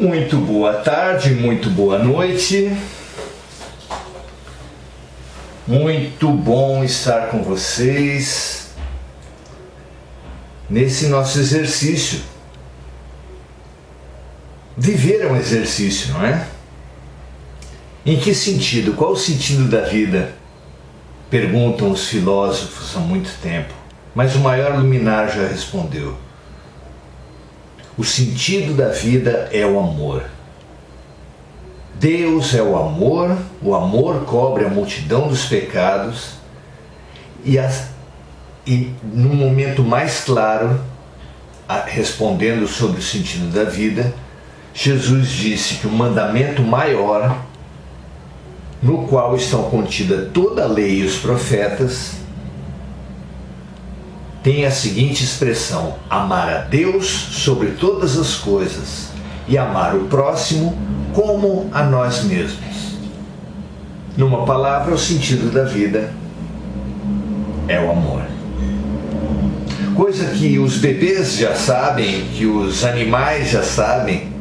Muito boa tarde, muito boa noite. Muito bom estar com vocês nesse nosso exercício. Viver é um exercício, não é? Em que sentido? Qual o sentido da vida? Perguntam os filósofos há muito tempo, mas o maior luminar já respondeu. O sentido da vida é o amor. Deus é o amor cobre a multidão dos pecados e no momento mais claro, respondendo sobre o sentido da vida, Jesus disse que o mandamento maior, no qual estão contida toda a lei e os profetas, tem a seguinte expressão: amar a Deus sobre todas as coisas e amar o próximo como a nós mesmos. Numa palavra, o sentido da vida é o amor. Coisa que os bebês já sabem, que os animais já sabem,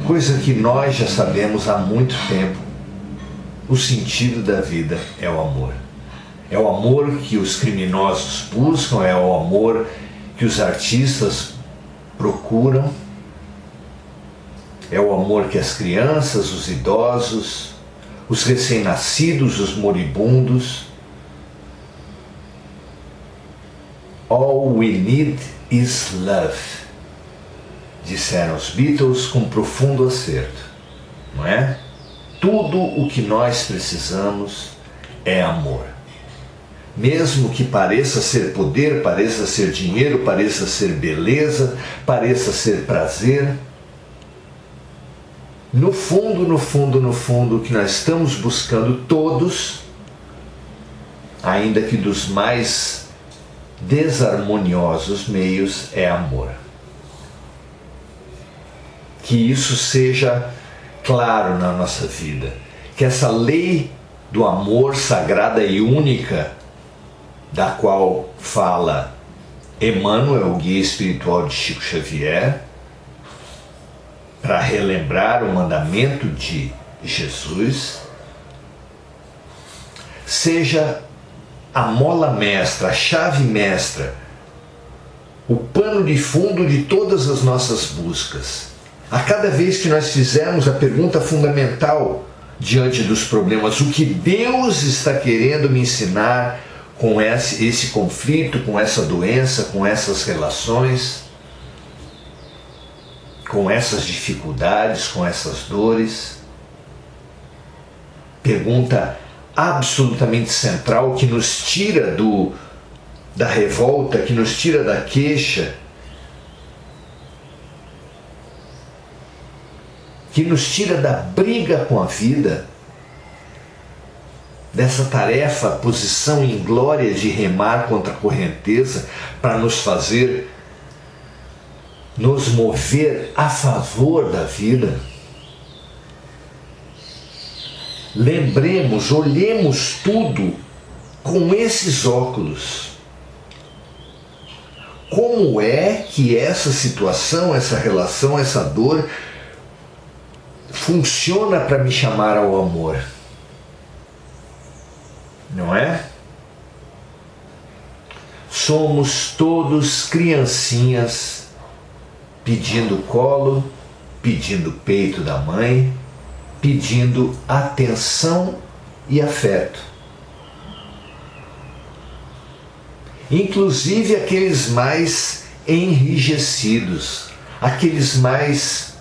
coisa que nós já sabemos há muito tempo. O sentido da vida é o amor. É o amor que os criminosos buscam, é o amor que os artistas procuram, é o amor que as crianças, os idosos, os recém-nascidos, os moribundos. All we need is love, disseram os Beatles com profundo acerto, não é? Tudo o que nós precisamos é amor. Mesmo que pareça ser poder, pareça ser dinheiro, pareça ser beleza, pareça ser prazer, no fundo, o que nós estamos buscando todos, ainda que dos mais desarmoniosos meios, é amor. Que isso seja claro na nossa vida, que essa lei do amor sagrada e única, da qual fala Emmanuel, o guia espiritual de Chico Xavier, para relembrar o mandamento de Jesus, seja a mola mestra, a chave mestra, o pano de fundo de todas as nossas buscas. A cada vez que nós fizermos a pergunta fundamental diante dos problemas, o que Deus está querendo me ensinar com esse conflito, com essa doença, com essas relações, com essas dificuldades, com essas dores? Pergunta absolutamente central que nos tira da revolta, que nos tira da queixa, que nos tira da briga com a vida, dessa tarefa, posição em glória de remar contra a correnteza para nos fazer nos mover a favor da vida. Lembremos, olhemos tudo com esses óculos. Como é que essa situação, essa relação, essa dor funciona para me chamar ao amor? Não é? Somos todos criancinhas pedindo colo, pedindo peito da mãe, pedindo atenção e afeto. Inclusive aqueles mais enrijecidos, aqueles mais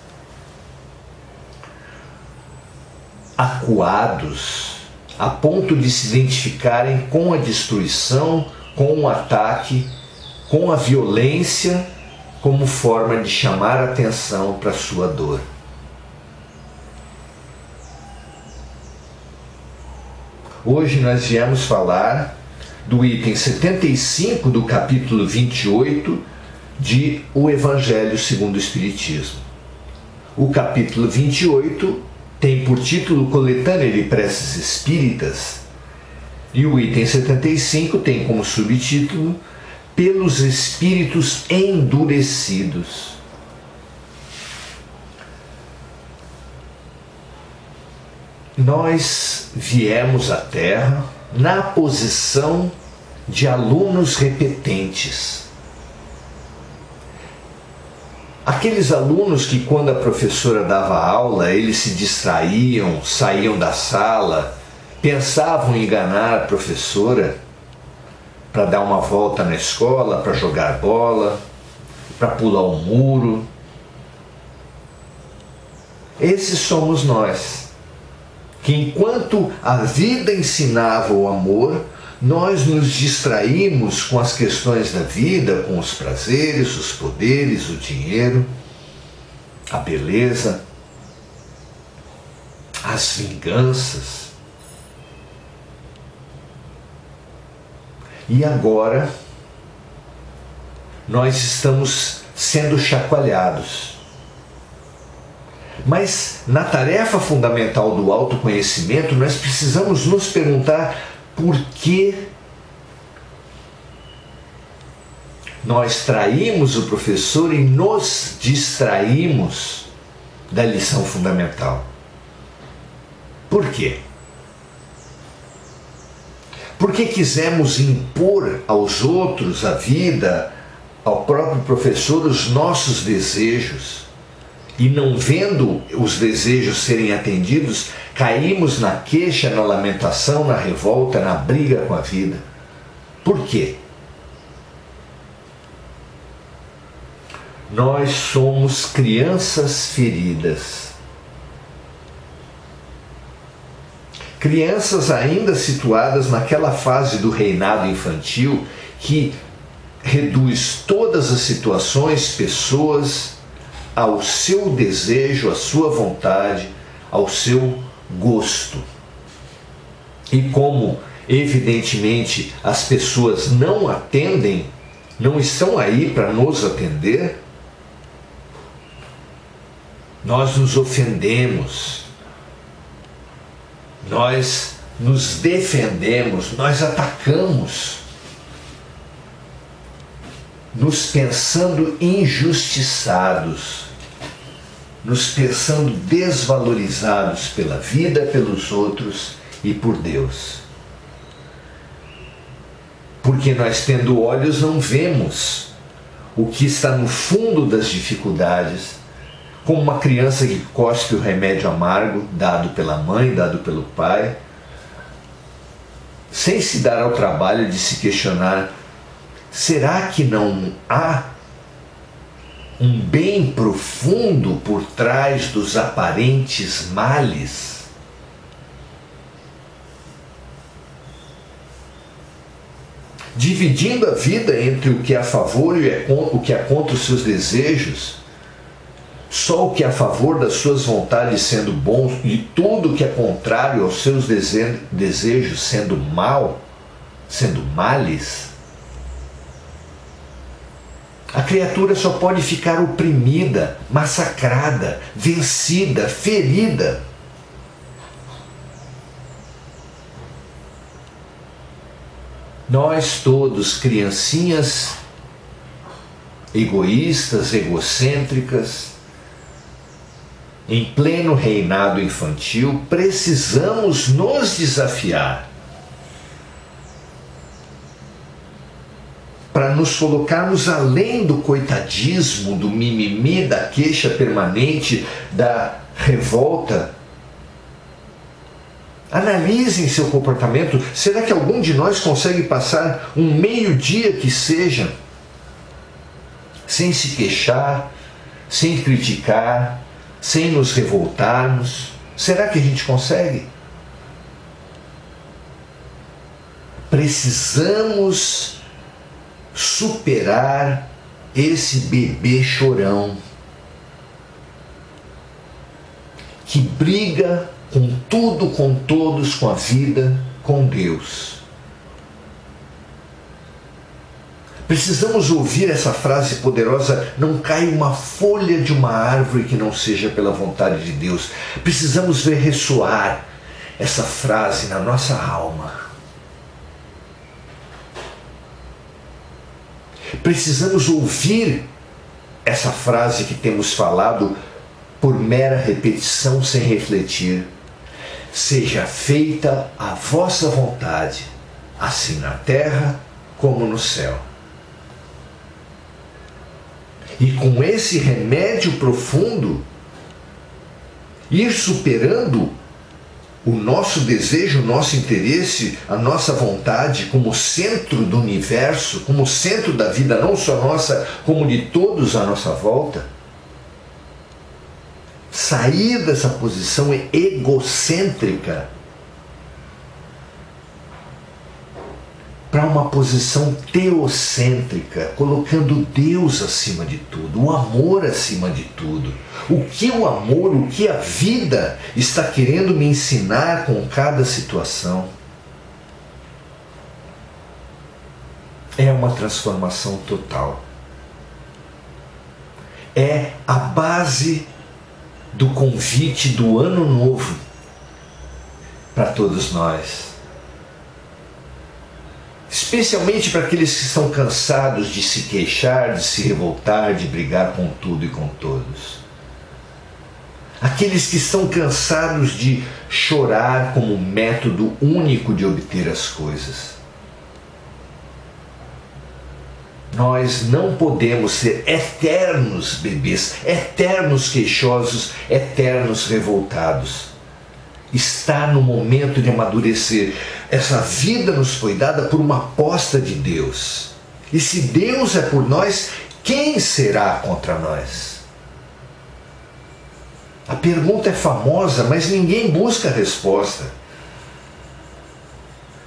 acuados, a ponto de se identificarem com a destruição, com o ataque, com a violência, como forma de chamar a atenção para a sua dor. Hoje nós viemos falar do item 75 do capítulo 28 de O Evangelho segundo o Espiritismo. O capítulo 28 tem por título Coletânea de Preces Espíritas e o item 75 tem como subtítulo Pelos Espíritos Endurecidos. nós viemos à Terra na posição de alunos repetentes. Aqueles alunos que, quando a professora dava aula, eles se distraíam, saíam da sala, pensavam em enganar a professora para dar uma volta na escola, para jogar bola, para pular um muro. Esses somos nós, que enquanto a vida ensinava o amor, nós nos distraímos com as questões da vida, com os prazeres, os poderes, o dinheiro, a beleza, as vinganças. E agora nós estamos sendo chacoalhados. Mas na tarefa fundamental do autoconhecimento, nós precisamos nos perguntar por que nós traímos o professor e nos distraímos da lição fundamental. Por quê? Porque quisemos impor aos outros, à vida, ao próprio professor, os nossos desejos. E não vendo os desejos serem atendidos, caímos na queixa, na lamentação, na revolta, na briga com a vida. Por quê? Nós somos crianças feridas. Crianças ainda situadas naquela fase do reinado infantil que reduz todas as situações, pessoas, ao seu desejo, à sua vontade, ao seu gosto. E como, evidentemente, as pessoas não atendem, não estão aí para nos atender, nós nos ofendemos, nós nos defendemos, nós atacamos, nos pensando injustiçados, nos pensando desvalorizados pela vida, pelos outros e por Deus. Porque nós, tendo olhos, não vemos o que está no fundo das dificuldades, como uma criança que cospe o remédio amargo dado pela mãe, dado pelo pai, sem se dar ao trabalho de se questionar: será que não há um bem profundo por trás dos aparentes males? Dividindo a vida entre o que é a favor e o que é contra os seus desejos, só o que é a favor das suas vontades sendo bom e tudo o que é contrário aos seus desejos sendo mal, sendo males, a criatura só pode ficar oprimida, massacrada, vencida, ferida. Nós todos, criancinhas egoístas, egocêntricas, em pleno reinado infantil, precisamos nos desafiar para nos colocarmos além do coitadismo, do mimimi, da queixa permanente, da revolta. Analisem seu comportamento. Será que algum de nós consegue passar um meio-dia que seja sem se queixar, sem criticar, sem nos revoltarmos? Será que a gente consegue? Precisamos superar esse bebê chorão que briga com tudo, com todos, com a vida, com Deus. Precisamos ouvir essa frase poderosa: não cai uma folha de uma árvore que não seja pela vontade de Deus. Precisamos ver ressoar essa frase na nossa alma. Precisamos ouvir essa frase que temos falado por mera repetição sem refletir. seja feita a vossa vontade, assim na terra como no céu. E com esse remédio profundo, ir superando o nosso desejo, o nosso interesse, a nossa vontade como centro do universo, como centro da vida, não só nossa, como de todos à nossa volta. Sair dessa posição egocêntrica para uma posição teocêntrica, colocando Deus acima de tudo, o amor acima de tudo. O que o amor, o que a vida está querendo me ensinar com cada situação? É uma transformação total. É a base do convite do ano novo para todos nós. Especialmente para aqueles que estão cansados de se queixar, de se revoltar, de brigar com tudo e com todos. Aqueles que estão cansados de chorar como método único de obter as coisas. Nós não podemos ser eternos bebês, eternos queixosos, eternos revoltados. Está no momento de amadurecer. Essa vida nos foi dada por uma aposta de Deus. E se Deus é por nós, quem será contra nós? A pergunta é famosa, mas ninguém busca a resposta.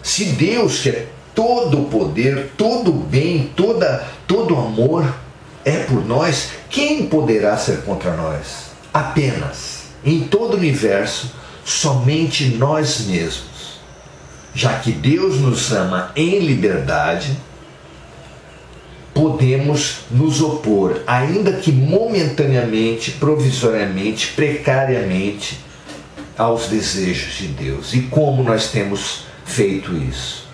Se Deus, que é todo o poder, todo o bem, todo o amor, é por nós, quem poderá ser contra nós? Apenas, em todo o universo, somente nós mesmos. Já que Deus nos ama em liberdade, podemos nos opor, ainda que momentaneamente, provisoriamente, precariamente, aos desejos de Deus. E como nós temos feito isso?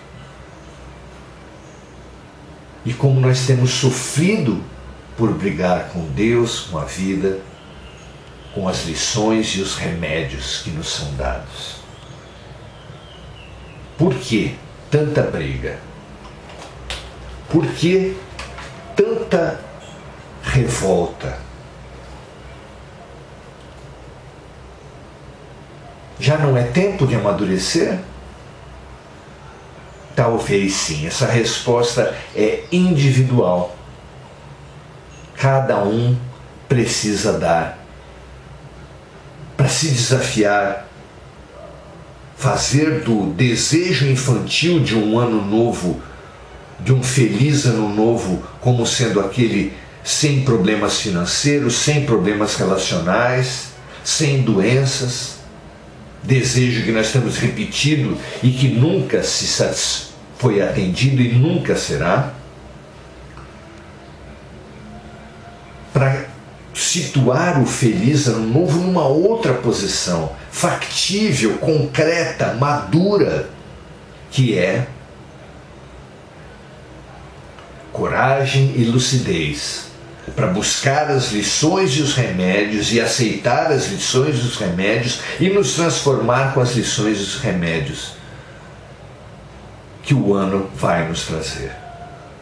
E como nós temos sofrido por brigar com Deus, com a vida, com as lições e os remédios que nos são dados. Por que tanta briga? Por que tanta revolta? Já não é tempo de amadurecer? Talvez sim. Essa resposta é individual. Cada um precisa dar. Para se desafiar, fazer do desejo infantil de um ano novo, de um feliz ano novo, como sendo aquele sem problemas financeiros, sem problemas relacionais, sem doenças, desejo que nós temos repetido e que nunca foi atendido e nunca será, para situar o feliz ano novo numa outra posição, factível, concreta, madura, que é coragem e lucidez, para buscar as lições e os remédios e aceitar as lições e os remédios e nos transformar com as lições e os remédios que o ano vai nos trazer,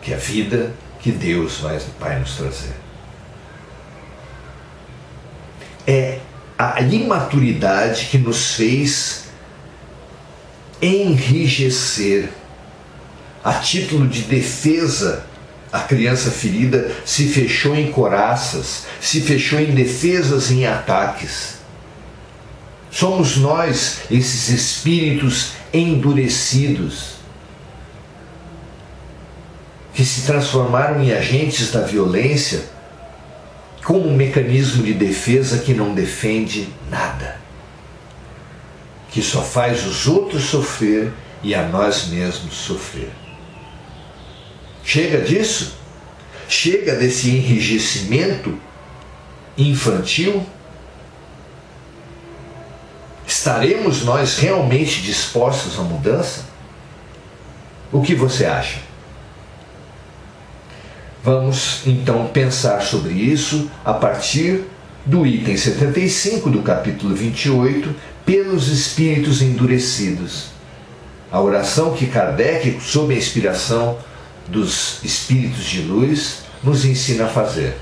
que a vida que Deus vai nos trazer. É a imaturidade que nos fez enrijecer. A título de defesa, a criança ferida se fechou em couraças, se fechou em defesas, em ataques. Somos nós, esses espíritos endurecidos, que se transformaram em agentes da violência, como um mecanismo de defesa que não defende nada, que só faz os outros sofrer e a nós mesmos sofrer. Chega disso? Chega desse enrijecimento infantil? Estaremos nós realmente dispostos à mudança? O que você acha? Vamos então pensar sobre isso a partir do item 75 do capítulo 28, pelos espíritos endurecidos. A oração que Kardec, sob a inspiração dos espíritos de luz, nos ensina a fazer.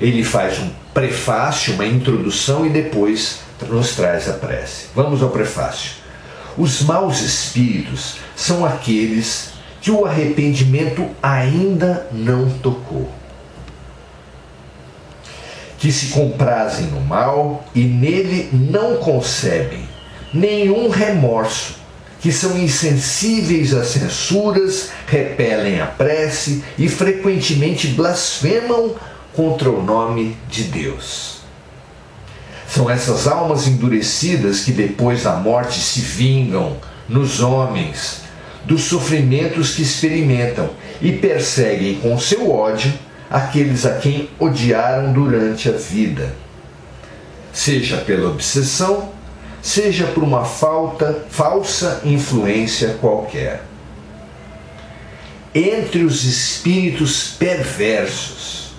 Ele faz um prefácio, uma introdução e depois nos traz a prece. Vamos ao prefácio. Os maus espíritos são aqueles que o arrependimento ainda não tocou, que se comprazem no mal e nele não concebem nenhum remorso, que são insensíveis às censuras, repelem a prece e frequentemente blasfemam contra o nome de Deus. São essas almas endurecidas que depois da morte se vingam nos homens dos sofrimentos que experimentam e perseguem com seu ódio aqueles a quem odiaram durante a vida, seja pela obsessão, seja por uma falsa influência qualquer. Entre os espíritos perversos,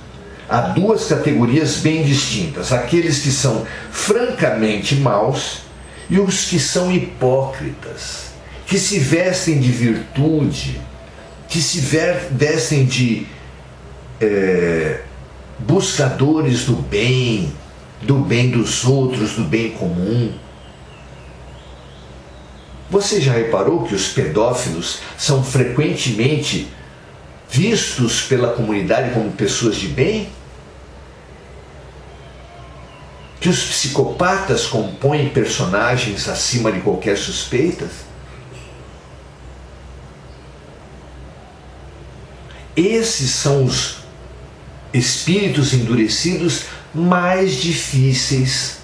há duas categorias bem distintas: aqueles que são francamente maus e os que são hipócritas, que se vestem de virtude, que se vestem de buscadores do bem dos outros, do bem comum. Você já reparou que os pedófilos são frequentemente vistos pela comunidade como pessoas de bem? Que os psicopatas compõem personagens acima de qualquer suspeita? Esses são os espíritos endurecidos mais difíceis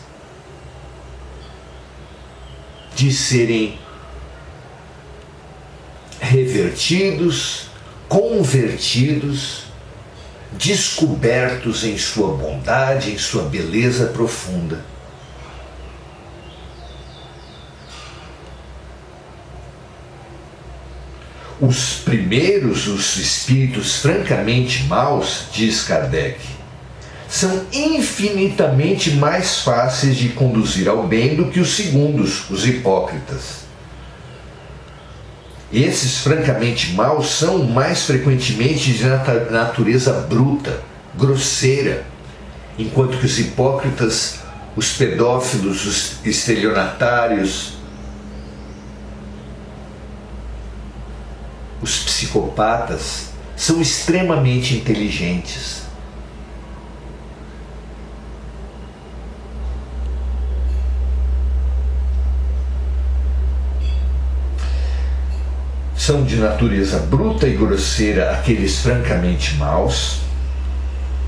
de serem revertidos, convertidos, descobertos em sua bondade, em sua beleza profunda. Os primeiros, os espíritos francamente maus, diz Kardec, são infinitamente mais fáceis de conduzir ao bem do que os segundos, os hipócritas. Esses francamente maus são mais frequentemente de natureza bruta, grosseira, enquanto que os hipócritas, os pedófilos, os estelionatários, os psicopatas são extremamente inteligentes. São de natureza bruta e grosseira aqueles francamente maus,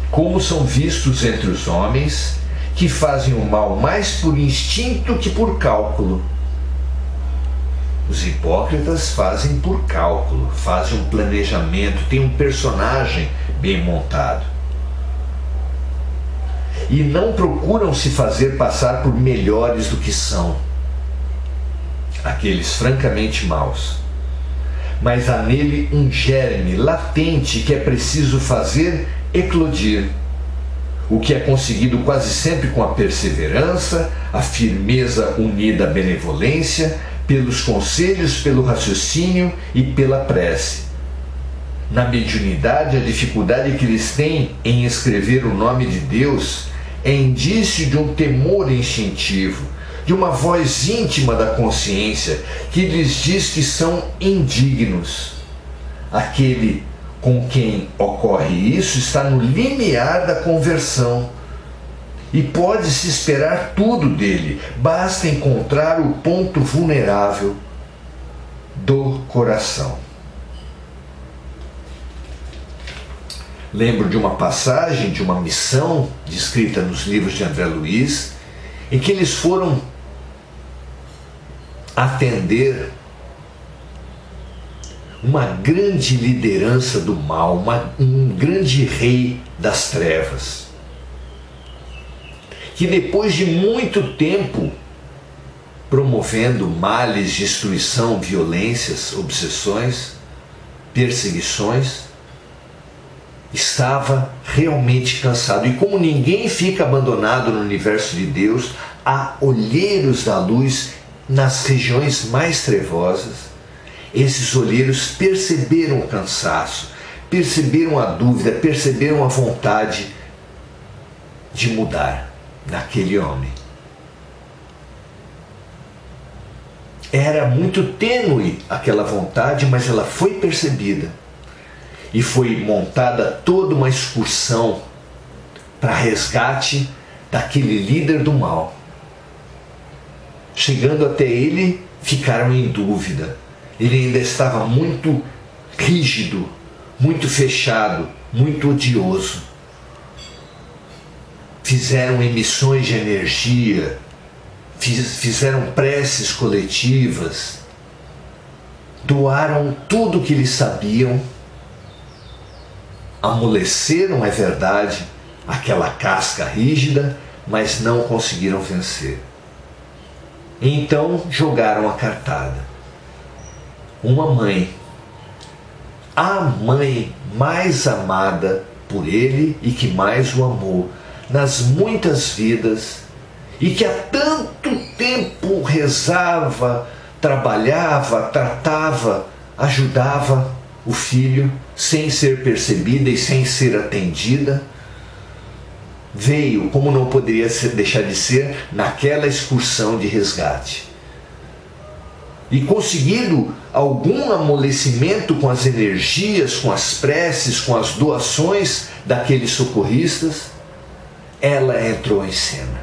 como são vistos entre os homens que fazem o mal mais por instinto que por cálculo. Os hipócritas fazem por cálculo, fazem um planejamento, têm um personagem bem montado. E não procuram se fazer passar por melhores do que são, aqueles francamente maus. Mas há nele um germe latente que é preciso fazer eclodir, o que é conseguido quase sempre com a perseverança, a firmeza unida à benevolência, pelos conselhos, pelo raciocínio e pela prece. Na mediunidade, a dificuldade que eles têm em escrever o nome de Deus é indício de um temor instintivo, de uma voz íntima da consciência que lhes diz que são indignos. Aquele com quem ocorre isso está no limiar da conversão e pode-se esperar tudo dele, basta encontrar o ponto vulnerável do coração. Lembro de uma passagem, de uma missão descrita nos livros de André Luiz, em que eles foram atender uma grande liderança do mal, um grande rei das trevas, que depois de muito tempo promovendo males, destruição, violências, obsessões, perseguições, estava realmente cansado. E como ninguém fica abandonado no universo de Deus, há olheiros da luz nas regiões mais trevosas. Esses olheiros perceberam o cansaço, perceberam a dúvida, perceberam a vontade de mudar naquele homem. Era muito tênue aquela vontade, mas ela foi percebida. E foi montada toda uma excursão para resgate daquele líder do mal. Chegando até ele, ficaram em dúvida. Ele ainda estava muito rígido, muito fechado, muito odioso. Fizeram emissões de energia, fizeram preces coletivas, doaram tudo o que eles sabiam, amoleceram, é verdade, aquela casca rígida, mas não conseguiram vencer. Então jogaram a cartada. Uma mãe, a mãe mais amada por ele e que mais o amou nas muitas vidas, e que há tanto tempo rezava, trabalhava, tratava, ajudava o filho sem ser percebida e sem ser atendida, veio, como não poderia deixar de ser, naquela excursão de resgate. E conseguindo algum amolecimento com as energias, com as preces, com as doações daqueles socorristas, ela entrou em cena.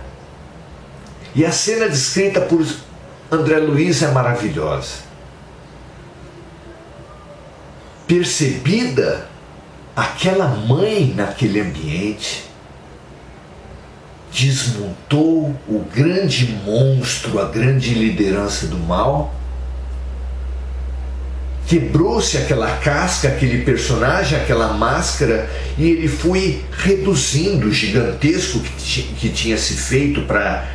E a cena descrita por André Luiz é maravilhosa. Percebida aquela mãe naquele ambiente, desmontou o grande monstro, a grande liderança do mal, quebrou-se aquela casca, aquele personagem, aquela máscara, e ele foi reduzindo o gigantesco que tinha se feito para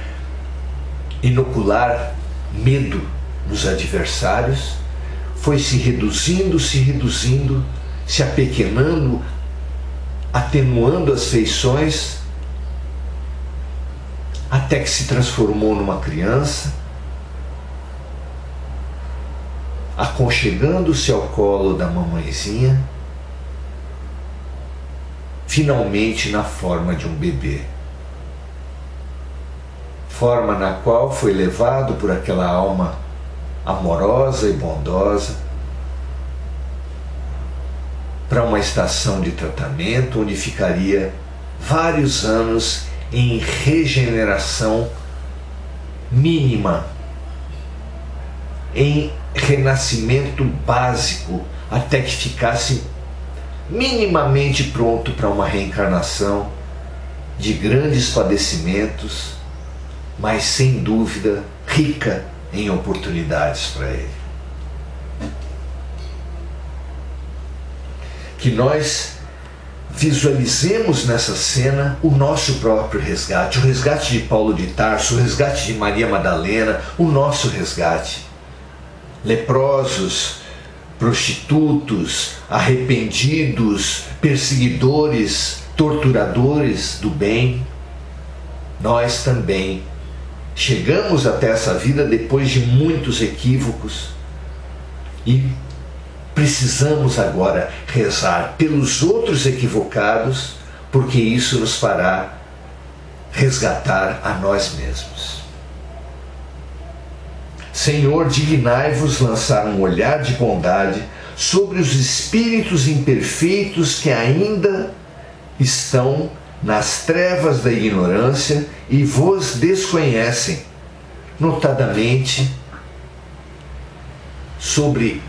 inocular medo nos adversários, foi se reduzindo, se apequenando, atenuando as feições, até que se transformou numa criança, aconchegando-se ao colo da mamãezinha, finalmente na forma de um bebê. Forma na qual foi levado por aquela alma amorosa e bondosa para uma estação de tratamento onde ficaria vários anos em regeneração mínima, em renascimento básico, até que ficasse minimamente pronto para uma reencarnação de grandes padecimentos, mas sem dúvida rica em oportunidades para ele. Que nós visualizemos nessa cena o nosso próprio resgate, o resgate de Paulo de Tarso, o resgate de Maria Madalena, o nosso resgate. Leprosos, prostitutos, arrependidos, perseguidores, torturadores do bem, nós também chegamos até essa vida depois de muitos equívocos e precisamos agora rezar pelos outros equivocados, porque isso nos fará resgatar a nós mesmos. Senhor, dignai-vos lançar um olhar de bondade sobre os espíritos imperfeitos que ainda estão nas trevas da ignorância e vos desconhecem, notadamente sobre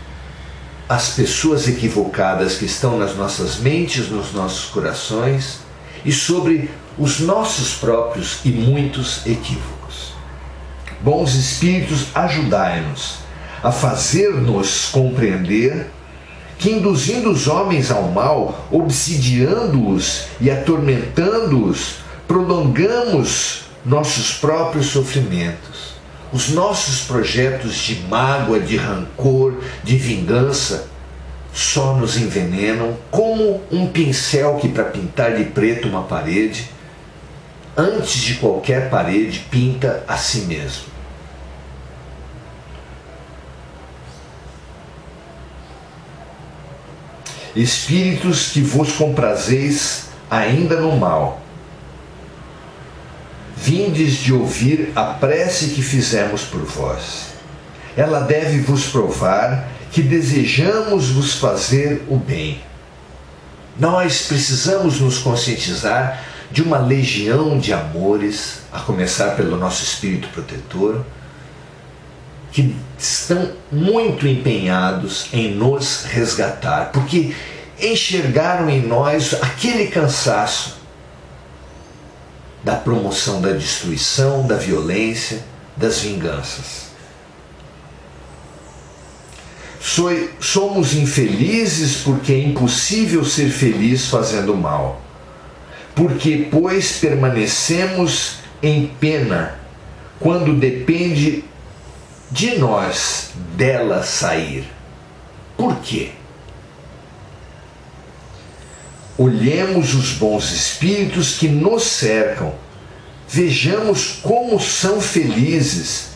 as pessoas equivocadas que estão nas nossas mentes, nos nossos corações, e sobre os nossos próprios e muitos equívocos. Bons espíritos, ajudai-nos a fazer-nos compreender que, induzindo os homens ao mal, obsidiando-os e atormentando-os, prolongamos nossos próprios sofrimentos. Os nossos projetos de mágoa, de rancor, de vingança, só nos envenenam como um pincel que, para pintar de preto uma parede, antes de qualquer parede, pinta a si mesmo. Espíritos que vos comprazeis ainda no mal, vindes de ouvir a prece que fizemos por vós. Ela deve vos provar que desejamos vos fazer o bem. Nós precisamos nos conscientizar de uma legião de amores, a começar pelo nosso espírito protetor, que estão muito empenhados em nos resgatar, porque enxergaram em nós aquele cansaço da promoção da destruição, da violência, das vinganças. Somos infelizes porque é impossível ser feliz fazendo mal. Porque, pois, permanecemos em pena quando depende de nós dela sair. Por quê? Olhemos os bons espíritos que nos cercam, vejamos como são felizes,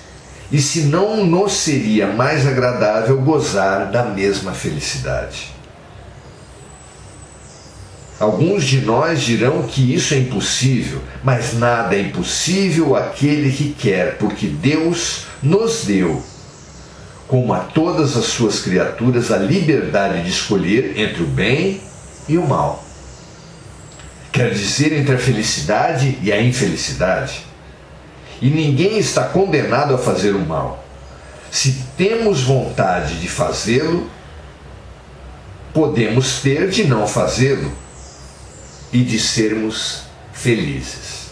e se não nos seria mais agradável gozar da mesma felicidade. Alguns de nós dirão que isso é impossível, mas nada é impossível àquele que quer, porque Deus nos deu, como a todas as suas criaturas, a liberdade de escolher entre o bem e o mal. Quer dizer, entre a felicidade e a infelicidade. E ninguém está condenado a fazer o mal. Se temos vontade de fazê-lo, podemos ter de não fazê-lo e de sermos felizes.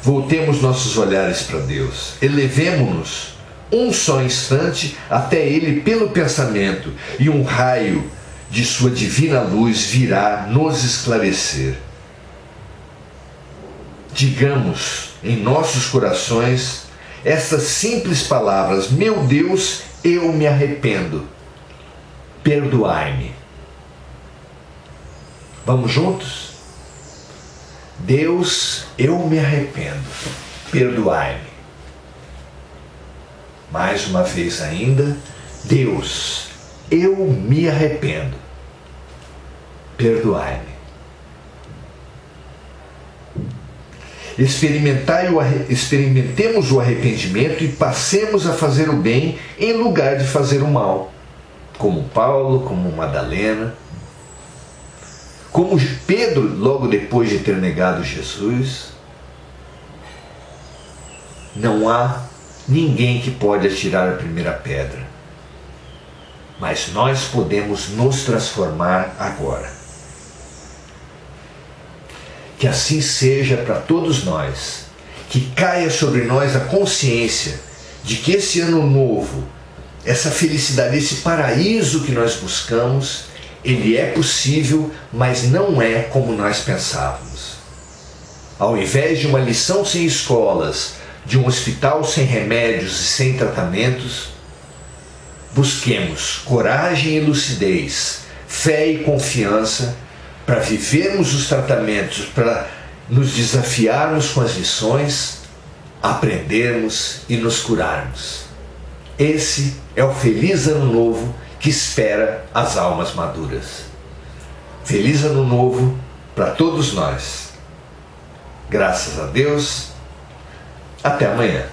Voltemos nossos olhares para Deus, elevemo-nos um só instante até Ele pelo pensamento, e um raio de sua divina luz virá nos esclarecer. Digamos em nossos corações essas simples palavras: meu Deus, eu me arrependo, perdoai-me. Vamos juntos? Deus, eu me arrependo, perdoai-me. Mais uma vez ainda, Deus, eu me arrependo, perdoai-me. Experimentemos o arrependimento e passemos a fazer o bem em lugar de fazer o mal, como Paulo, como Madalena, como Pedro, logo depois de ter negado Jesus. Não há ninguém que pode atirar a primeira pedra, mas nós podemos nos transformar agora. Que assim seja para todos nós, que caia sobre nós a consciência de que esse ano novo, essa felicidade, esse paraíso que nós buscamos, ele é possível, mas não é como nós pensávamos. Ao invés de uma lição sem escolas, de um hospital sem remédios e sem tratamentos, busquemos coragem e lucidez, fé e confiança, para vivermos os tratamentos, para nos desafiarmos com as lições, aprendermos e nos curarmos. Esse é o feliz ano novo que espera as almas maduras. Feliz ano novo para todos nós. Graças a Deus. Até amanhã.